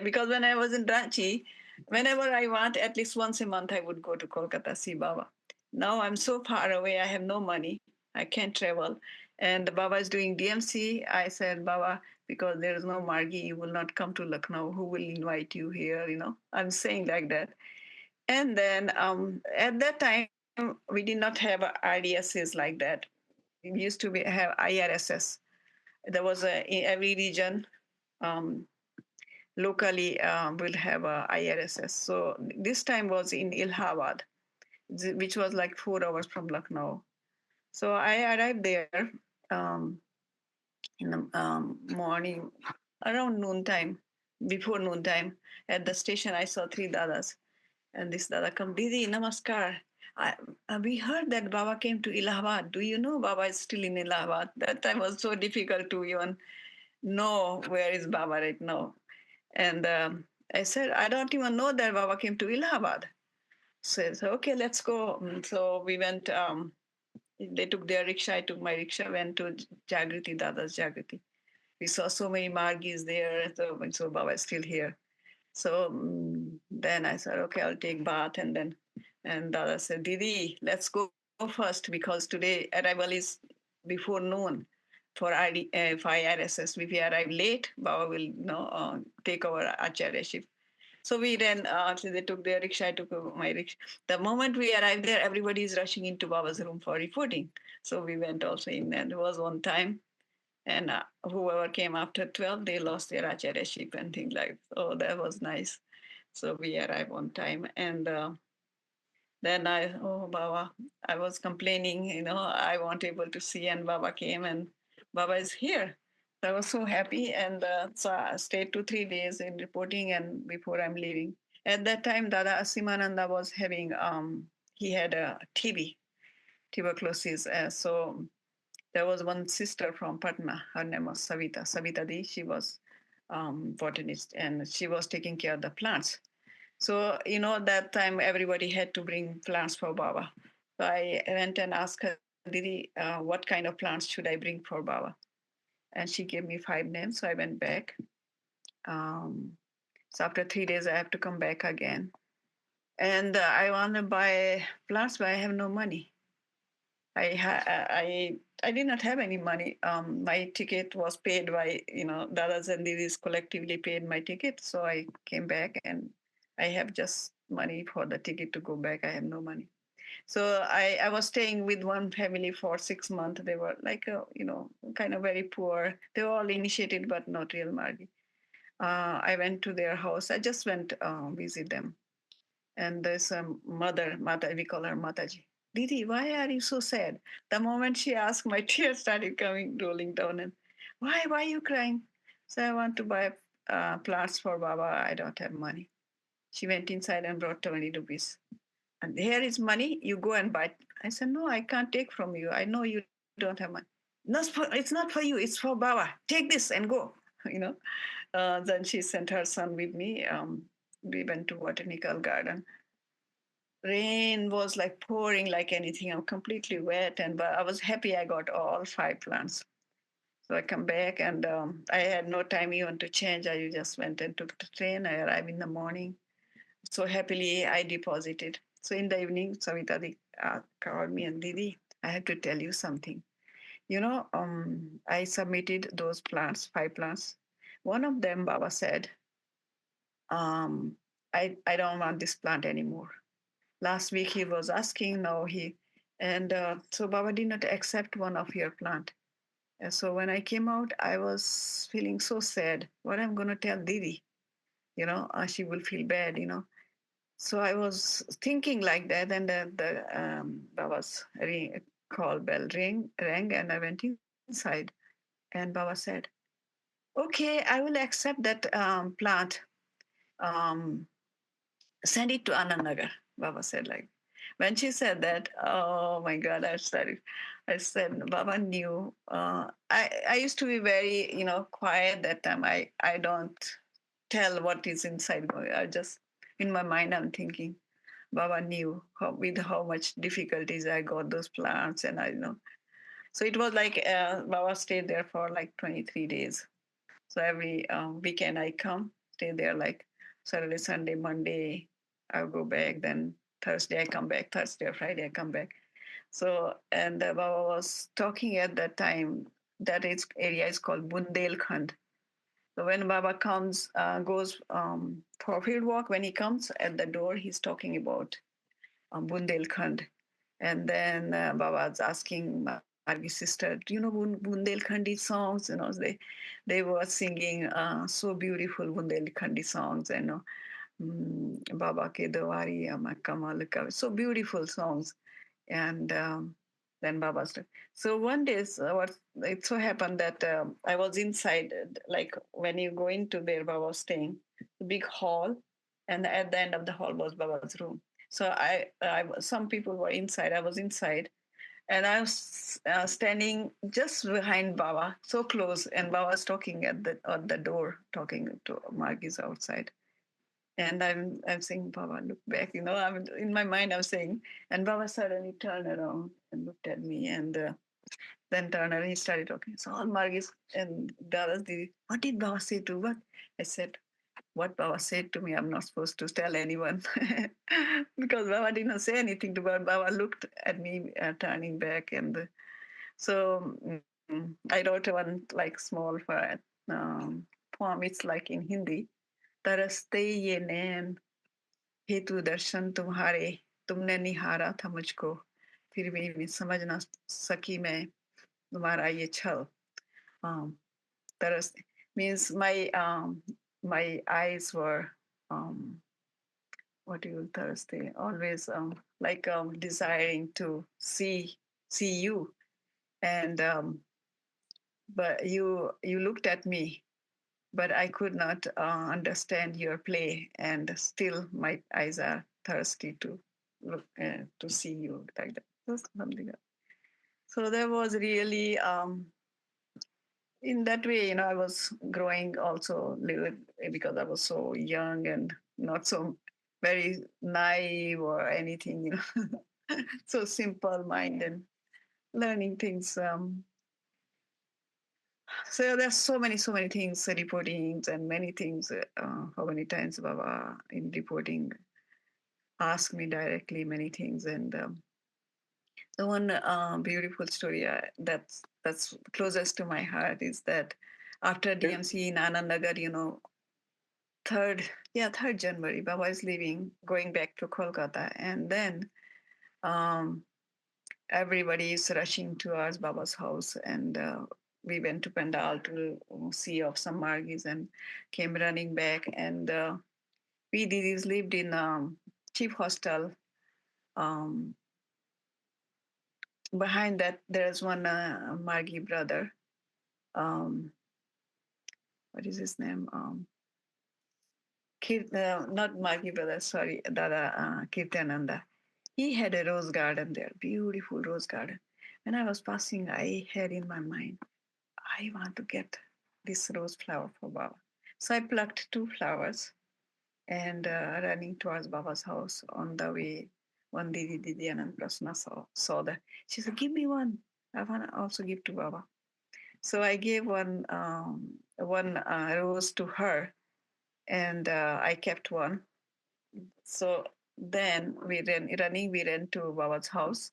because when I was in Ranchi, whenever I want, at least once a month, I would go to Kolkata, see Baba. Now I'm so far away, I have no money, I can't travel. And Baba is doing DMC. I said, Baba, because there is no Margii, you will not come to Lucknow. Who will invite you here? I'm saying like that. And then at that time, we did not have RDSs like that. We used to have IRSS. There was in every region, um, locally will have a IRSS. So this time was in Allahabad, which was like 4 hours from Lucknow. So I arrived there in the morning, around noontime, before noontime. At the station, I saw three dadas. And this dada come, Didi, namaskar. I, we heard that Baba came to Allahabad. Do you know Baba is still in Allahabad? That time was so difficult to even know where is Baba right now. And I said, I don't even know that Baba came to Allahabad. Says, okay, let's go. So we went, they took their rickshaw, I took my rickshaw, went to Jagriti, Dada's Jagriti. We saw so many Margis there, so Baba is still here. So then I said, okay, I'll take bath. And Dada said, Didi, let's go first because today arrival is before noon for IRSS. If we arrive late, Baba will take our acharyaship. So we ran, so they took their rickshaw, I took my rickshaw. The moment we arrived there, everybody is rushing into Baba's room for reporting. So we went also in, and it was one time. And whoever came after 12, they lost their acharyaship and things like that. Oh, that was nice. So we arrived on time. And then oh, Baba, I was complaining, I wasn't able to see, and Baba came, and Baba is here. So I was so happy. And so I stayed 2-3 days in reporting, and before I'm leaving. At that time, Dada Asimananda was having, he had a TB, tuberculosis. So there was one sister from Patna. Her name was Savita Di. She was botanist, and she was taking care of the plants. So, that time everybody had to bring plants for Baba. So I went and asked her, Didi, what kind of plants should I bring for Baba? And she gave me 5 names. So I went back. Um, so after 3 days, I have to come back again. And I want to buy plants, but I have no money. I did not have any money. My ticket was paid by Dadas and Didis collectively paid my ticket, so I came back and I have just money for the ticket to go back. I have no money, so I was staying with one family for 6 months. They were like kind of very poor. They were all initiated but not real Margii. I went to their house. I just went visit them, and there's a Mata, we call her Mataji. Didi, why are you so sad? The moment she asked, my tears started coming, rolling down. And why are you crying? So I want to buy plants for Baba. I don't have money. She went inside and brought 20 rupees. And here is money. You go and buy. I said, no, I can't take from you. I know you don't have money. No, it's not for you. It's for Baba. Take this and go. You know. Then she sent her son with me. We went to botanical garden. Rain was like pouring like anything. I'm completely wet, and but I was happy I got all 5 plants. So I come back, and I had no time even to change. I just went and took the train. I arrived in the morning. So happily I deposited. So in the evening, Savita called me and Didi, I have to tell you something. I submitted those plants, 5 plants. One of them, Baba said, um, I don't want this plant anymore. Last week he was asking, now and so Baba did not accept one of your plant. And so when I came out, I was feeling so sad. What I'm going to tell Didi, she will feel bad, So I was thinking like that, and the Baba's call bell rang, and I went inside, and Baba said, "Okay, I will accept that plant. Um, Send it to Anandnagar." Baba said like. When she said that, oh my God, I said, Baba knew. I used to be very, quiet that time. I don't tell what is inside. I just, in my mind, I'm thinking, Baba knew with how much difficulties I got those plants, and I. So it was like Baba stayed there for like 23 days. So every weekend I come, stay there like Saturday, Sunday, Monday, I'll go back. Then Thursday I come back, Thursday or Friday I come back. So, and Baba was talking at that time, area is called Bundelkhand. So when Baba goes for field walk, when he comes at the door, he's talking about Bundelkhand. And then Baba's asking Margi's sister, "Do you know Bundelkhandi songs?" They were singing so beautiful Bundelkhandi songs, Baba ke Dawari Ama Kamal Ka, so beautiful songs. And then Baba's. So one day, what it so happened that I was inside, like when you go into there, Baba was staying, the big hall, and at the end of the hall was Baba's room. So some people were inside. I was inside, and I was standing just behind Baba, so close, and Baba was talking at the door, talking to Margie's outside. And I'm saying, Baba, look back. I'm in my mind. I'm saying, and Baba suddenly turned around and looked at me, and then turned around. He started talking. So all Margis and Dada's Didi, what did Baba say to what? I said, what Baba said to me, I'm not supposed to tell anyone because Baba did not say anything to Baba. Baba looked at me, turning back, and so I wrote one like small poem. It's like in Hindi. तरसते ये नैन हेतु दर्शन तुम्हारे तुमने निहारा था मुझको फिर भी मैं समझ ना सकी मैं तुम्हारा ये छल um, तरस means my eyes were um, what do you thirsty always like desiring to see you and but you looked at me but I could not understand your play, and still my eyes are thirsty to look to see you like that. Something like that. So there was really in that way, I was growing also little because I was so young and not so very naive or anything, so simple mind and learning things. So there's so many things, reportings and many things. How many times Baba in reporting asked me directly many things, and the one beautiful story that's closest to my heart is that after DMC in Anandnagar, third third January, Baba is leaving, going back to Kolkata, and then um, everybody is rushing towards Baba's house, and we went to Pandal to see of some Margis and came running back. And we Didis lived in cheap hostel. Um, Behind that, there's one Margi brother. Um, what is his name? Not Margi brother, sorry, Dada Kirtananda. He had a rose garden there, beautiful rose garden. When I was passing, I had in my mind, I want to get this rose flower for Baba. So I plucked 2 flowers and running towards Baba's house on the way, one Didi and Prasna saw that. She said, give me one. I want to also give to Baba. So I gave one rose to her, and I kept one. So then we ran to Baba's house.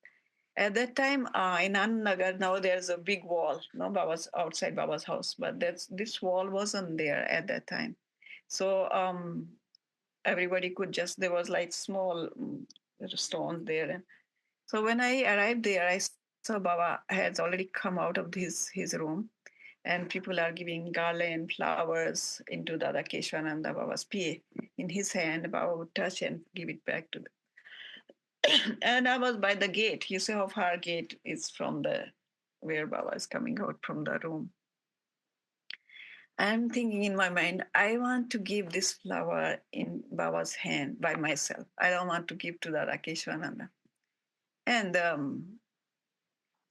At that time, in Annagar, now there's a big wall, no, Baba's outside Baba's house, but this wall wasn't there at that time. So everybody could just, there was like small stones there. And so when I arrived there, I saw Baba has already come out of his room, and people are giving garland, flowers into Dada Keshwananda Baba's PA. In his hand, Baba would touch and give it back to them. And I was by the gate. You see how far gate is from the where Baba is coming out from the room. I'm thinking in my mind, I want to give this flower in Baba's hand by myself. I don't want to give to Dada Keshwananda. And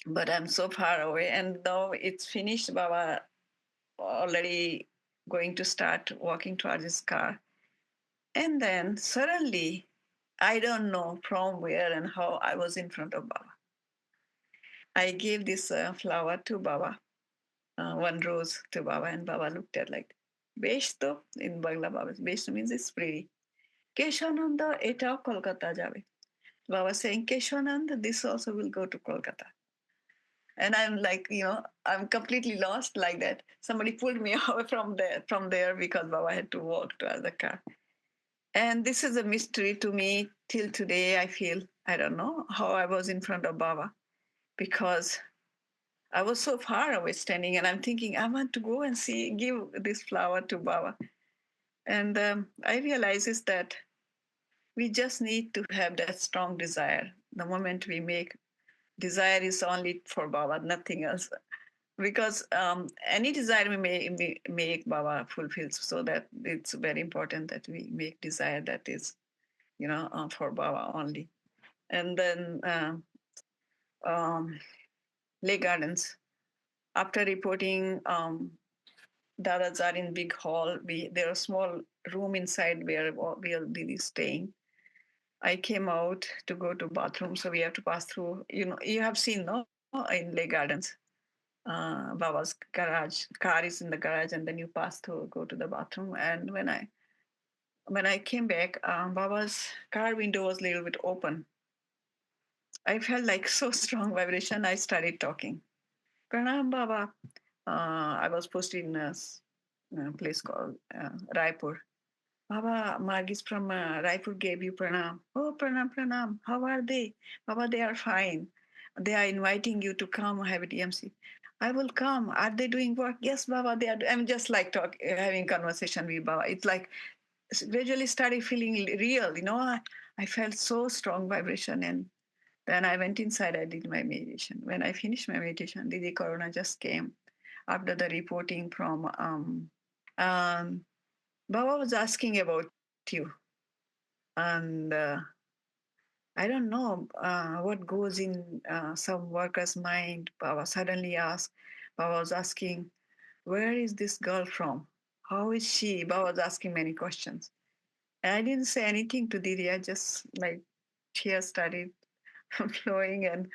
but I'm so far away, and now it's finished. Baba already going to start walking towards his car, and then suddenly, I don't know from where and how I was in front of Baba. I gave this flower to Baba, one rose to Baba, and Baba looked at like, besh to, in Bangla Baba, besh means it's pretty. Keshananda, etao Kolkata jabe. Baba saying, Keshananda, this also will go to Kolkata. And I'm like, I'm completely lost like that. Somebody pulled me away from there because Baba had to walk to the car. And this is a mystery to me till today. I feel I don't know how I was in front of Baba because I was so far away standing, and I'm thinking I want to go and see, give this flower to Baba. And I realize is that we just need to have that strong desire. The moment we make desire is only for Baba, nothing else. Because any desire we make, Baba fulfills. So that it's very important that we make desire that is, for Baba only. And then um, Lake Gardens. After reporting, Dadas are in big hall. There are small room inside where we'll be staying. I came out to go to bathroom, so we have to pass through. You have seen, no, in Lake Gardens, Baba's garage. Car is in the garage, and then you pass through, go to the bathroom. And when I came back, Baba's car window was a little bit open. I felt like so strong vibration. I started talking. Pranam Baba. I was posted in a place called Raipur. Baba, Margis from Raipur gave you pranam. Oh, pranam, pranam. How are they? Baba, they are fine. They are inviting you to come have a DMC. I will come. Are they doing work? Yes, Baba, they are. I'm just like having conversation with Baba. It's like gradually started feeling real. I felt so strong vibration, and then I went inside. I did my meditation. When I finished my meditation, Didi Corona just came after the reporting from. Baba was asking about you, and I don't know what goes in some worker's mind. Baba suddenly asked. Baba was asking, "Where is this girl from? How is she?" Baba was asking many questions. And I didn't say anything to Didi. I just like tears started flowing, and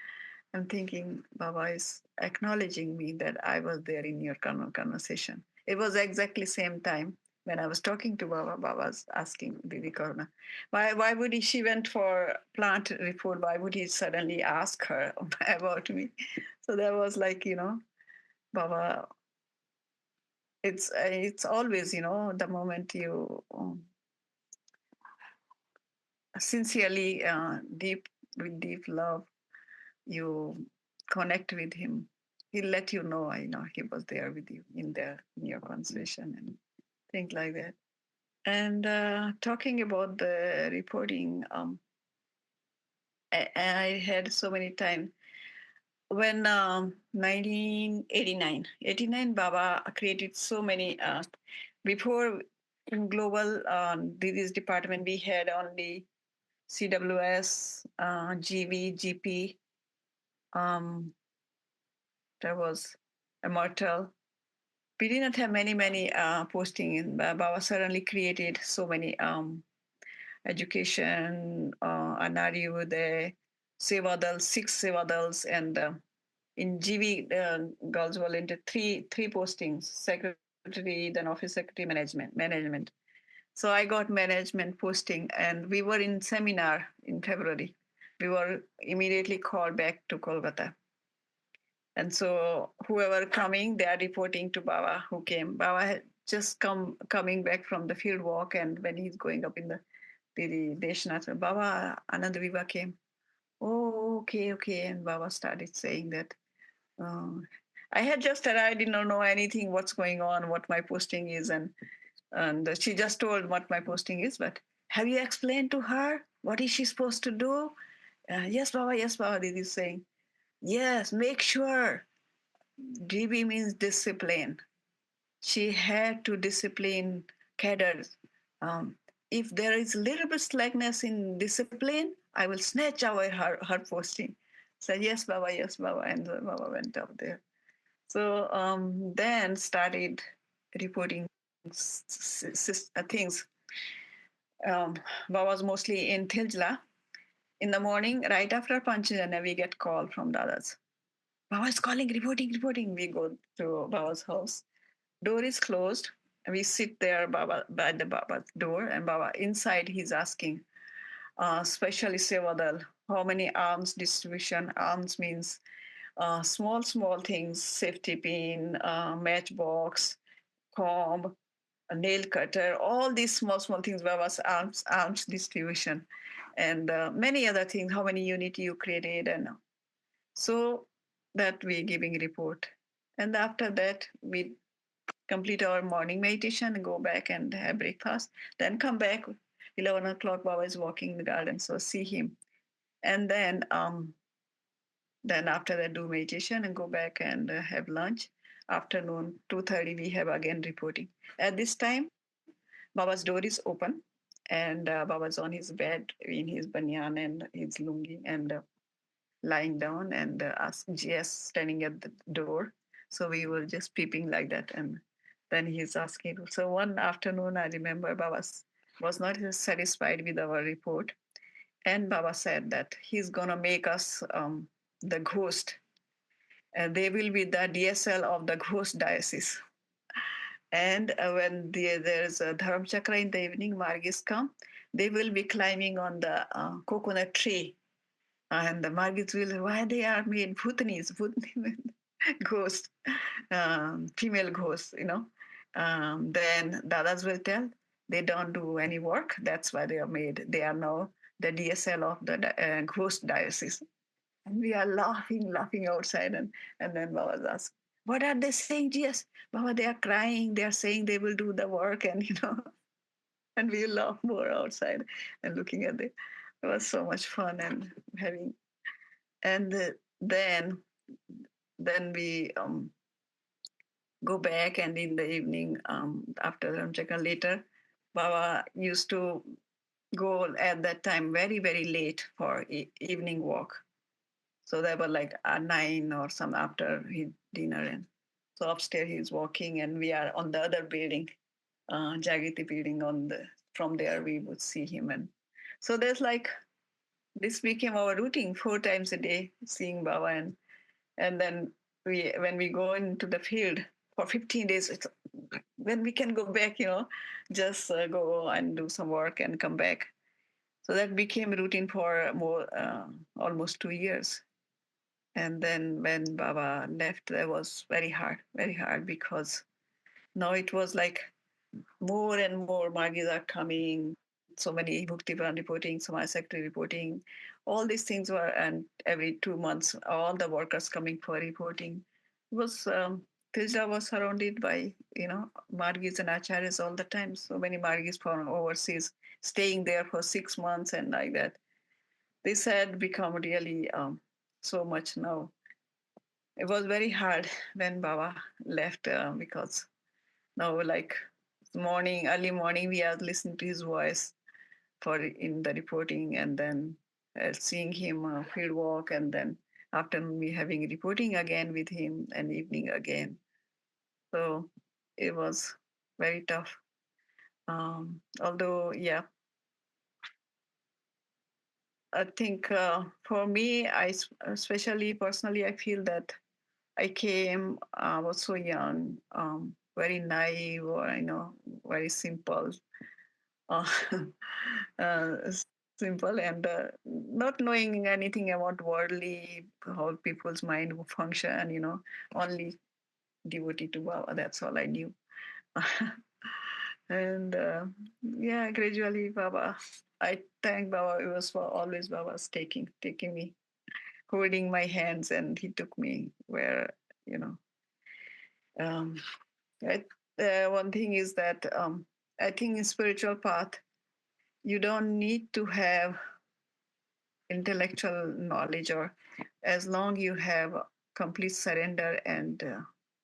I'm thinking Baba is acknowledging me that I was there in your conversation. It was exactly same time when I was talking to Baba. Baba was asking Didi Karna, why would he? She went for plant report. Why would he suddenly ask her about me? So that was like Baba. It's always the moment you sincerely deep with deep love you connect with him, he'll let you know, he was there with you in your conversation and things like that. And talking about the reporting, I had so many times when 1989 Baba created so many before in global disease department we had only CWS, GV, GP. Um, there was Immortal. We did not have many posting in Baba suddenly created so many education, Anari Sevadals, 6 Sevadals, and in GV Girls Volunteer, three postings, secretary, then office secretary, management. So I got management posting, and we were in seminar in February. We were immediately called back to Kolkata. And so whoever coming, they are reporting to Baba who came. Baba had just coming back from the field walk, and when he's going up in the Didi Deshnath, Baba Anandavibha came. Oh, okay, okay. And Baba started saying that uh, I had just arrived, did not know anything, what's going on, what my posting is, and she just told what my posting is. But have you explained to her what is she supposed to do? Yes, Baba. Didi is saying yes. Make sure DB means discipline. She had to discipline cadres. Um, if there is a little bit slackness in discipline, I will snatch away her posting. So yes, Baba, and Baba went up there. So then started reporting things. Baba was mostly in Tiljla. In the morning, right after Panchajanya, we get call from dadas. Baba is calling, reporting. We go to Baba's house. Door is closed. We sit there Baba, by the Baba's door, and Baba inside he's asking, specially Sevadal, how many arms distribution? Arms means small things, safety pin, matchbox, comb, a nail cutter, all these small things, Baba's arms distribution, and many other things, how many unit you created, and so that we giving report. And after that, we complete our morning meditation and go back and have breakfast. Then come back, 11 o'clock, Baba is walking in the garden, so see him. And then after that, do meditation and go back and have lunch. Afternoon, 2:30, we have again reporting. At this time, Baba's door is open, and Baba's on his bed in his banyan and his lungi, and lying down, and ask GS standing at the door. So we were just peeping like that. And then he's asking. So one afternoon, I remember Baba was not satisfied with our report. And Baba said that he's going to make us the ghost. And they will be the DSL of the ghost diocese. And when there's a Dharam Chakra in the evening, Margis come, they will be climbing on the coconut tree, and the Margits will, why they are made Bhutanis, Bhutani ghost, female ghosts, then the others will tell they don't do any work. That's why they are made. They are now the DSL of the ghost diocese. And we are laughing outside. And then Baba's asked, what are they saying, GS? Baba, they are crying. They are saying they will do the work. And, and we laugh more outside and looking at it. It was so much fun and having, and then then we go back, and in the evening, after Ramchakra later, Baba used to go at that time very late for evening walk. So they were like 9 or some after his dinner, and so upstairs he's walking, and we are on the other building, Jagriti building. On the from there we would see him, and so there's like this became our routine 4 times a day seeing Baba, and then when we go into the field for 15 days, it's when we can go back, just go and do some work and come back. So that became routine for more almost 2 years. And then when Baba left, that was very hard, because now it was like more and more Margis are coming, so many Bhukti Pran reporting, Samaj Secretary reporting, all these things were, and every 2 months, all the workers coming for reporting. It was Tilja was surrounded by, Margis and Acharyas all the time. So many Margis from overseas staying there for 6 months and like that. This had become really so much now. It was very hard when Baba left, because now, like early morning, we are listening to his voice for in the reporting, and then seeing him field walk, and then afternoon we having reporting again with him, and evening again. So it was very tough. Although, yeah, I think for me, especially personally, I feel that I came, I was so young, very naive, or very simple. uh, simple, and not knowing anything about worldly, how people's mind function, only devotee to Baba. That's all I knew. And yeah, gradually Baba, I thank Baba. It was for always Baba's taking me, holding my hands, and he took me where, you know. Um, I, one thing is that I think in spiritual path, you don't need to have intellectual knowledge, or as long you have complete surrender and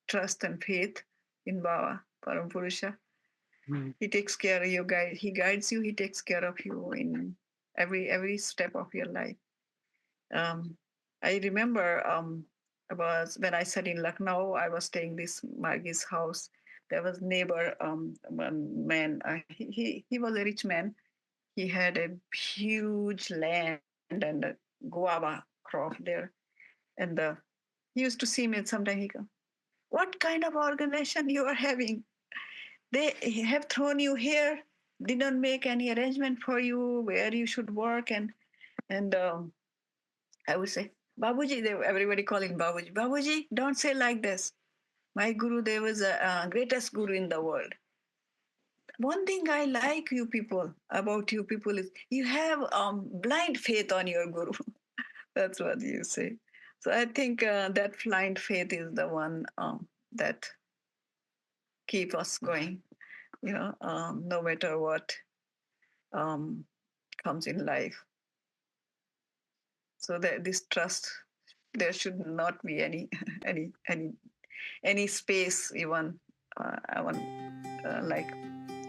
trust and faith in Baba, Param Purusha. Mm. He takes care of you, he guides you, he takes care of you in every step of your life. um, I remember was when I said in Lucknow, I was staying this Margi's house. There was neighbor, one man, he was a rich man. He had a huge land and a guava crop there. And he used to see me, and sometimes he go, what kind of organization you are having? They have thrown you here, didn't make any arrangement for you where you should work. And I would say, Babuji, everybody calling Babuji. Babuji, don't say like this. My guru, there was a greatest guru in the world. One thing I like you people about you people is you have blind faith on your guru. That's what you say. So I think that blind faith is the one that keep us going. No matter what um, comes in life. So that this trust, there should not be any any any any space even I want like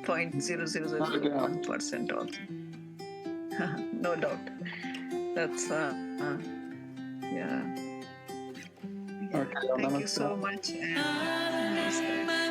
point zero zero zero No zero one doubt. percent also. No doubt. That's yeah. Yeah. Okay, Thank you so namaste. much, and namaste.